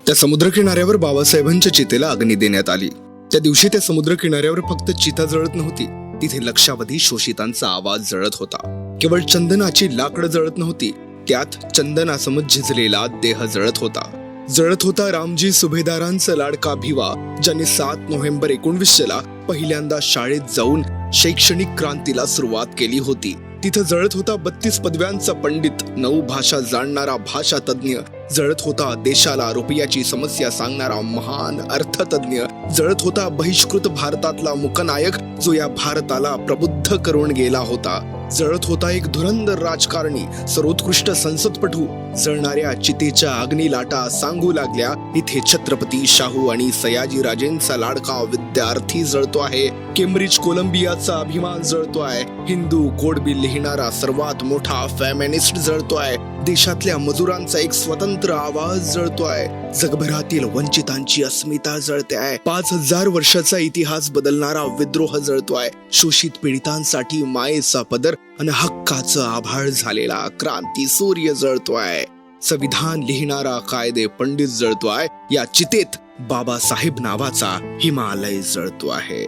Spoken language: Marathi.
त्या समुद्रकिनाऱ्यावर बाबासाहेबांच्या चितेला अग्नी देण्यात आली। त्या दिवशी त्या समुद्रकिनाऱ्यावर फक्त चिता जळत नव्हती, तिथे लक्षावधी शोषितांचा आवाज जळत होता। केवळ चंदनाची लाकडं जळत नव्हती, त्यात चंदनासम झिजलेला देह जळत होता रामजी सुभेदारांचा लाडका भिवा, ज्याने 7 नोव्हेंबर 1900 पहिल्यांदा शाळेत जाऊन शैक्षणिक क्रांतीला सुरुवात केली होती। तिथं जळत होता 32 पदव्यांचा पंडित, 9 भाषा जाणणारा भाषा तज्ञ, जळत होता देशाला रुपयाची समस्या सांगणारा महान अर्थतज्ञ, जळत होता बहिष्कृत भारतातला मुकनायक, जो या भारताला प्रबुद्ध करून गेला होता, जळत होता एक धुरंधर राजकारणी, सर्वोत्कृष्ट संसदपटू। जळणाऱ्या चितेच्या अग्निलाटा सांगू लागल्या, इथे छत्रपती शाहू आणि सयाजीराजेंचा लाडका विद्यार्थी जळतो आहे, केम्ब्रिज कोलंबियाचा अभिमान जळतो आहे, हिंदू कोड बिल लिहिणारा सर्वात मोठा फेमिनिस्ट जळतो आहे, देशातल्या मजुरांचा एक स्वतंत्र आवाज जळतो आहे, जगभरातील वंचितांची अस्मिता जळते आहे, 5000 वर्षाचा इतिहास बदलणारा विद्रोह जळतो आहे, शोषित पीडितांसाठी मायेचा पदर आणि हक्काचं आभाळ झालेला क्रांती सूर्य जळतो आहे, संविधान लिहिणारा कायदे पंडित जळतो आहे, या चितेत बाबासाहेब नावाचा हिमालय जळतो आहे।